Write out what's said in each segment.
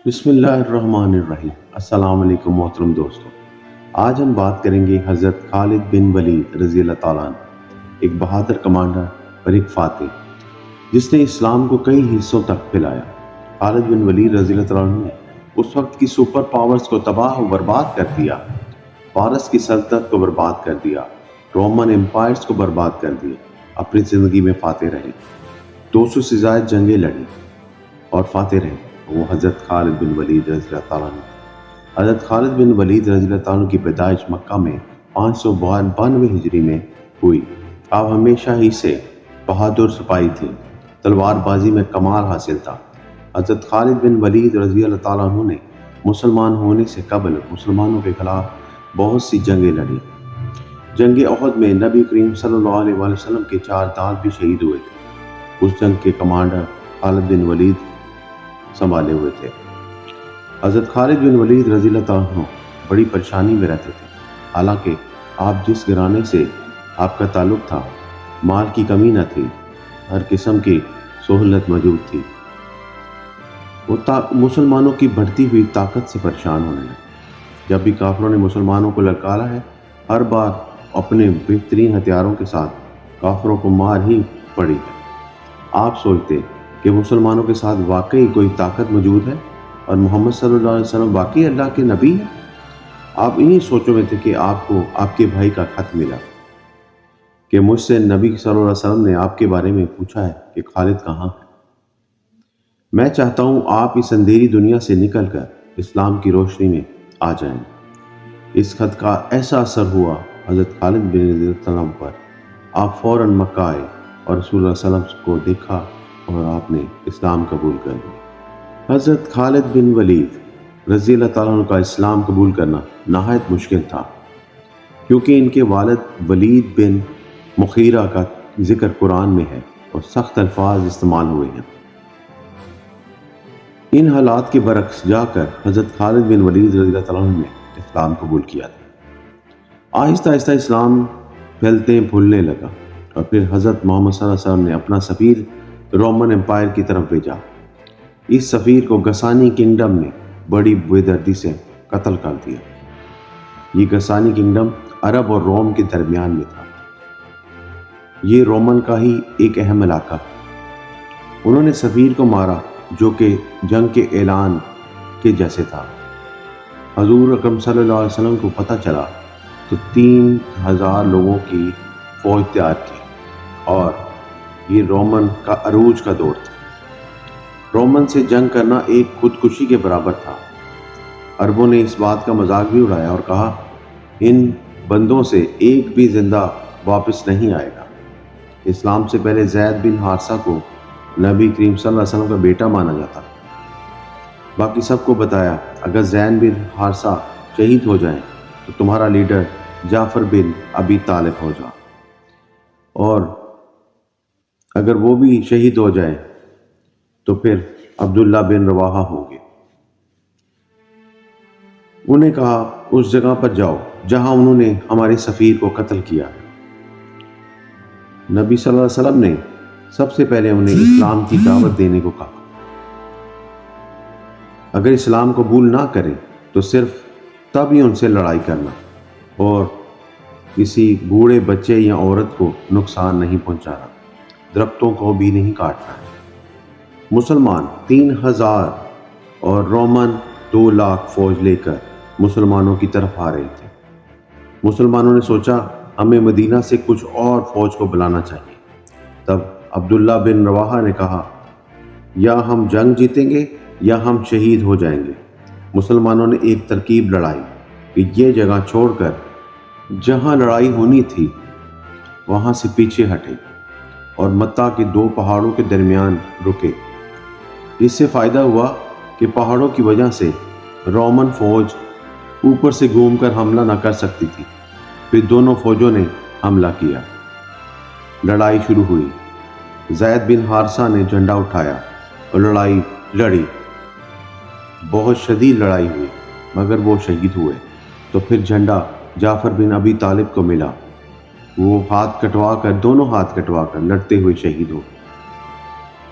بسم اللہ الرحمن الرحیم۔ السلام علیکم محترم دوستوں، آج ہم بات کریں گے حضرت خالد بن ولید رضی اللہ تعالیٰ عنہ، ایک بہادر کمانڈر اور ایک فاتح جس نے اسلام کو کئی حصوں تک پھیلایا۔ خالد بن ولید رضی اللہ تعالیٰ عنہ نے اس وقت کی سپر پاورز کو تباہ و برباد کر دیا، فارس کی سلطنت کو برباد کر دیا، رومن امپائرز کو برباد کر دیا۔ اپنی زندگی میں فاتح رہے، 200 سے زائد جنگیں لڑی اور فاتح رہے۔ وہ حضرت خالد بن ولید رضی اللہ تعالیٰ عنہ۔ حضرت خالد بن ولید رضی اللہ تعالیٰ عنہ کی پیدائش مکہ میں 592 ہجری میں ہوئی۔ آپ ہمیشہ ہی سے بہادر سپاہی تھے، تلوار بازی میں کمال حاصل تھا۔ حضرت خالد بن ولید رضی اللہ تعالیٰ عنہ نے مسلمان ہونے سے قبل مسلمانوں کے خلاف بہت سی جنگیں لڑی۔ جنگ احد میں نبی کریم صلی اللہ علیہ وسلم کے 4 داد بھی شہید ہوئے تھے۔ اس جنگ کے کمانڈر خالد بن ولید سنبھالے ہوئے تھے۔ حضرت خالد بن ولید رضی اللہ تعالیٰ عنہ بڑی پریشانی میں رہتے تھے، حالانکہ آپ جس گھرانے سے آپ کا تعلق تھا، مال کی کمی نہ تھی، ہر قسم کی سہولت موجود تھی۔ وہ مسلمانوں کی بڑھتی ہوئی طاقت سے پریشان ہونے لگے۔ جب بھی کافروں نے مسلمانوں کو للکارا ہے، ہر بار اپنے بہترین ہتھیاروں کے ساتھ کافروں کو مار ہی پڑی ہے۔ آپ سوچتے کہ مسلمانوں کے ساتھ واقعی کوئی طاقت موجود ہے اور محمد صلی اللہ علیہ وسلم واقعی اللہ کے نبی ہیں۔ آپ انہی سوچوں میں تھے کہ آپ کو آپ کے بھائی کا خط ملا کہ مجھ سے نبی صلی اللہ علیہ وسلم نے آپ کے بارے میں پوچھا ہے کہ خالد کہاں ہے۔ میں چاہتا ہوں آپ اس اندھیری دنیا سے نکل کر اسلام کی روشنی میں آ جائیں۔ اس خط کا ایسا اثر ہوا حضرت خالد بن ولید پر، آپ فوراً مکہ آئے اور رسول اللہ صلی اللہ علیہ وسلم کو دیکھا اور آپ نے اسلام قبول کر لیا۔ حضرت خالد بن ولید رضی اللہ تعالیٰ عنہ کا اسلام قبول کرنا نہایت مشکل تھا، کیونکہ ان کے والد ولید بن مغیرہ کا ذکر قرآن میں ہے اور سخت الفاظ استعمال ہوئے ہیں۔ ان حالات کے برعکس جا کر حضرت خالد بن ولید رضی اللہ تعالیٰ عنہ نے اسلام قبول کیا تھا۔ آہستہ آہستہ اسلام پھیلتے پھولنے لگا اور پھر حضرت محمد صلی اللہ علیہ وسلم نے اپنا سفیر رومن امپائر کی طرف بھیجا۔ اس سفیر کو غسانی کنگڈم نے بڑی بے دردی سے قتل کر دیا۔ یہ غسانی کنگڈم عرب اور روم کے درمیان میں تھا۔ یہ رومن کا ہی ایک اہم علاقہ۔ انہوں نے سفیر کو مارا، جو کہ جنگ کے اعلان کے جیسے تھا۔ حضور اکرم صلی اللہ علیہ وسلم کو پتہ چلا تو 3000 لوگوں کی فوج تیار کی، اور یہ رومن کا عروج کا دور تھا۔ رومن سے جنگ کرنا ایک خودکشی کے برابر تھا۔ عربوں نے اس بات کا مذاق بھی اڑایا اور کہا، ان بندوں سے ایک بھی زندہ واپس نہیں آئے گا۔ اسلام سے پہلے زید بن حارثہ کو نبی کریم صلی اللہ علیہ وسلم کا بیٹا مانا جاتا۔ باقی سب کو بتایا، اگر زید بن حارثہ شہید ہو جائیں تو تمہارا لیڈر جعفر بن ابی طالب ہو جا، اور اگر وہ بھی شہید ہو جائے تو پھر عبداللہ بن رواحہ ہوں گے۔ انہیں کہا، اس جگہ پر جاؤ جہاں انہوں نے ہمارے سفیر کو قتل کیا ہے۔ نبی صلی اللہ علیہ وسلم نے سب سے پہلے انہیں اسلام کی دعوت دینے کو کہا۔ اگر اسلام قبول نہ کریں تو صرف تب ہی ان سے لڑائی کرنا، اور کسی بوڑھے بچے یا عورت کو نقصان نہیں پہنچانا، درختوں کو بھی نہیں کاٹنا۔ مسلمان 3000 اور رومن 2 لاکھ فوج لے کر مسلمانوں کی طرف آ رہے تھے۔ مسلمانوں نے سوچا، ہمیں مدینہ سے کچھ اور فوج کو بلانا چاہیے۔ تب عبداللہ بن رواحہ نے کہا، یا ہم جنگ جیتیں گے یا ہم شہید ہو جائیں گے۔ مسلمانوں نے ایک ترکیب لڑائی کہ یہ جگہ چھوڑ کر جہاں لڑائی ہونی تھی وہاں سے پیچھے ہٹے اور متا کے 2 پہاڑوں کے درمیان رکے۔ اس سے فائدہ ہوا کہ پہاڑوں کی وجہ سے رومن فوج اوپر سے گھوم کر حملہ نہ کر سکتی تھی۔ پھر دونوں فوجوں نے حملہ کیا، لڑائی شروع ہوئی۔ زید بن حارثہ نے جھنڈا اٹھایا اور لڑائی لڑی۔ بہت شدید لڑائی ہوئی، مگر وہ شہید ہوئے۔ تو پھر جھنڈا جعفر بن ابی طالب کو ملا، وہ دونوں ہاتھ کٹوا کر لڑتے ہوئے شہید ہو۔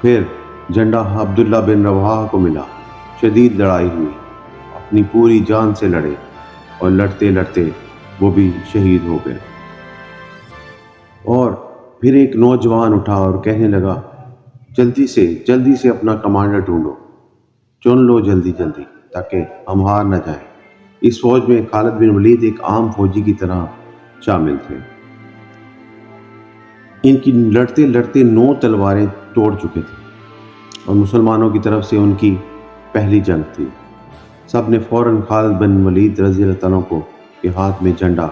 پھر جھنڈا عبداللہ بن رواحہ کو ملا، شدید لڑائی ہوئی، اپنی پوری جان سے لڑے اور لڑتے لڑتے وہ بھی شہید ہو گئے۔ اور پھر ایک نوجوان اٹھا اور کہنے لگا، جلدی سے اپنا کمانڈر ڈھونڈو، چن لو جلدی جلدی تاکہ ہم ہار نہ جائیں۔ اس فوج میں خالد بن ولید ایک عام فوجی کی طرح شامل تھے۔ ان کی لڑتے لڑتے 9 تلواریں توڑ چکے تھے اور مسلمانوں کی طرف سے ان کی پہلی جنگ تھی۔ سب نے فوراً خالد بن ولید رضی اللہ تعالیٰ کو کے ہاتھ میں جھنڈا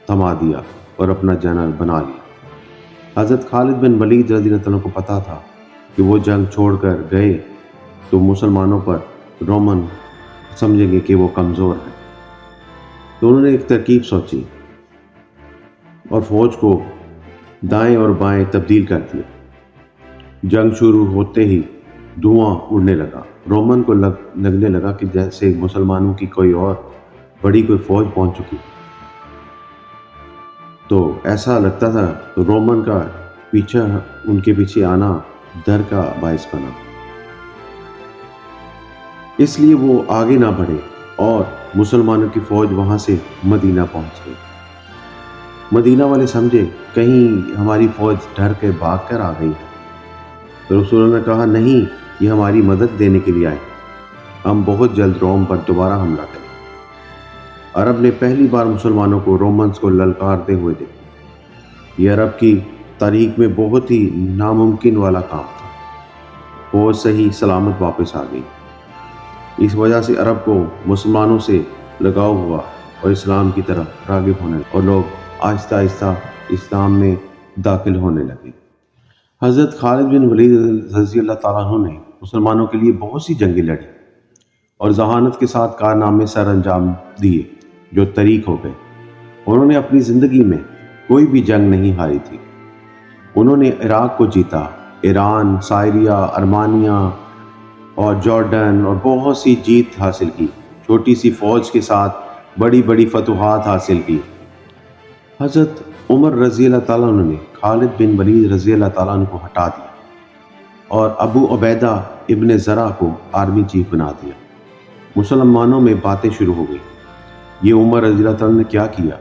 تھما دیا اور اپنا جنرل بنا لیا۔ حضرت خالد بن ولید رضی اللہ تعالیٰ کو پتا تھا کہ وہ جنگ چھوڑ کر گئے تو مسلمانوں پر رومن سمجھیں گے کہ وہ کمزور ہیں، تو انہوں نے ایک ترکیب سوچی اور فوج کو دائیں اور بائیں تبدیل کر دیا۔ جنگ شروع ہوتے ہی دھواں اڑنے لگا، رومن کو لگنے لگا کہ جیسے مسلمانوں کی کوئی اور بڑی کوئی فوج پہنچ چکی، تو ایسا لگتا تھا تو رومن کا ان کے پیچھے آنا ڈر کا باعث بنا، اس لیے وہ آگے نہ بڑھے اور مسلمانوں کی فوج وہاں سے مدینہ پہنچ گئی۔ مدینہ والے سمجھے کہیں ہماری فوج ڈر کے بھاگ کر آ گئی، تو رسول نے کہا نہیں، یہ ہماری مدد دینے کے لیے آئے، ہم بہت جلد روم پر دوبارہ حملہ کریں۔ عرب نے پہلی بار مسلمانوں کو رومنز کو للکارتے ہوئے دیکھا۔ یہ عرب کی تاریخ میں بہت ہی ناممکن والا کام تھا۔ فوج صحیح سلامت واپس آ گئی۔ اس وجہ سے عرب کو مسلمانوں سے لگاؤ ہوا اور اسلام کی طرف راغب ہونے لگے اور لوگ آہستہ آہستہ اسلام میں داخل ہونے لگے۔ حضرت خالد بن ولید رضی اللہ تعالیٰ عنہ نے مسلمانوں کے لیے بہت سی جنگیں لڑی اور ذہانت کے ساتھ کارنامے سر انجام دیے جو طریق ہو گئے۔ انہوں نے اپنی زندگی میں کوئی بھی جنگ نہیں ہاری تھی۔ انہوں نے عراق کو جیتا، ایران، سائریا، ارمانیہ اور جارڈن اور بہت سی جیت حاصل کی، چھوٹی سی فوج کے ساتھ بڑی بڑی فتوحات حاصل کی۔ حضرت عمر رضی اللہ تعالیٰ عنہ نے خالد بن ولید رضی اللہ تعالیٰ عنہ کو ہٹا دیا اور ابو عبیدہ ابن زرع کو آرمی چیف بنا دیا۔ مسلمانوں میں باتیں شروع ہو گئی، یہ عمر رضی اللہ تعالیٰ نے کیا کیا؟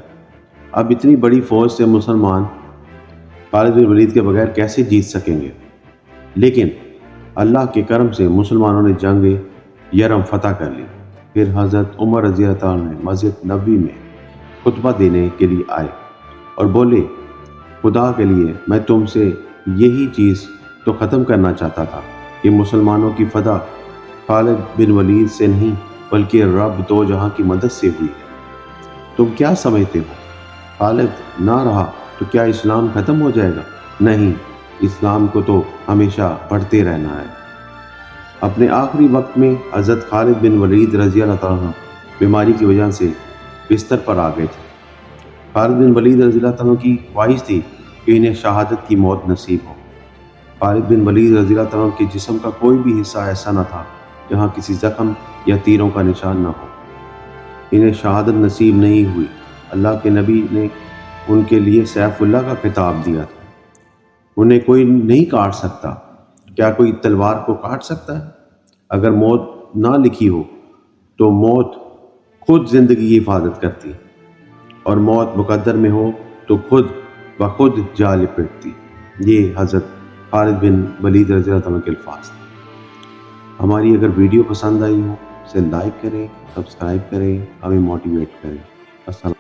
اب اتنی بڑی فوج سے مسلمان خالد بن ولید کے بغیر کیسے جیت سکیں گے؟ لیکن اللہ کے کرم سے مسلمانوں نے جنگ یرم فتح کر لی۔ پھر حضرت عمر رضی اللہ تعالیٰ نے مسجد نبوی میں خطبہ دینے کے لیے آئے اور بولے، خدا کے لیے میں تم سے یہی چیز تو ختم کرنا چاہتا تھا کہ مسلمانوں کی فتح خالد بن ولید سے نہیں بلکہ رب دو جہاں کی مدد سے ہوئی ہے۔ تم کیا سمجھتے ہو خالد نہ رہا تو کیا اسلام ختم ہو جائے گا؟ نہیں، اسلام کو تو ہمیشہ بڑھتے رہنا ہے۔ اپنے آخری وقت میں حضرت خالد بن ولید رضی اللہ تعالیٰ عنہ بیماری کی وجہ سے بستر پر آ گئے تھے۔ خالد بن ولید رضی اللہ تعالیٰ کی خواہش تھی کہ انہیں شہادت کی موت نصیب ہو۔ خالد بن ولید رضی اللہ تعالیٰ کے جسم کا کوئی بھی حصہ ایسا نہ تھا جہاں کسی زخم یا تیروں کا نشان نہ ہو۔ انہیں شہادت نصیب نہیں ہوئی۔ اللہ کے نبی نے ان کے لیے سیف اللہ کا خطاب دیا تھا۔ انہیں کوئی نہیں کاٹ سکتا، کیا کوئی تلوار کو کاٹ سکتا ہے؟ اگر موت نہ لکھی ہو تو موت خود زندگی کی حفاظت کرتی، اور موت مقدر میں ہو تو خود بخود جا لپٹتی۔ یہ حضرت خالد بن ولید رضی اللہ عنہ کے الفاظ تھے۔ ہماری اگر ویڈیو پسند آئی ہو اسے لائک کریں، سبسکرائب کریں، ہمیں موٹیویٹ کریں۔ السلام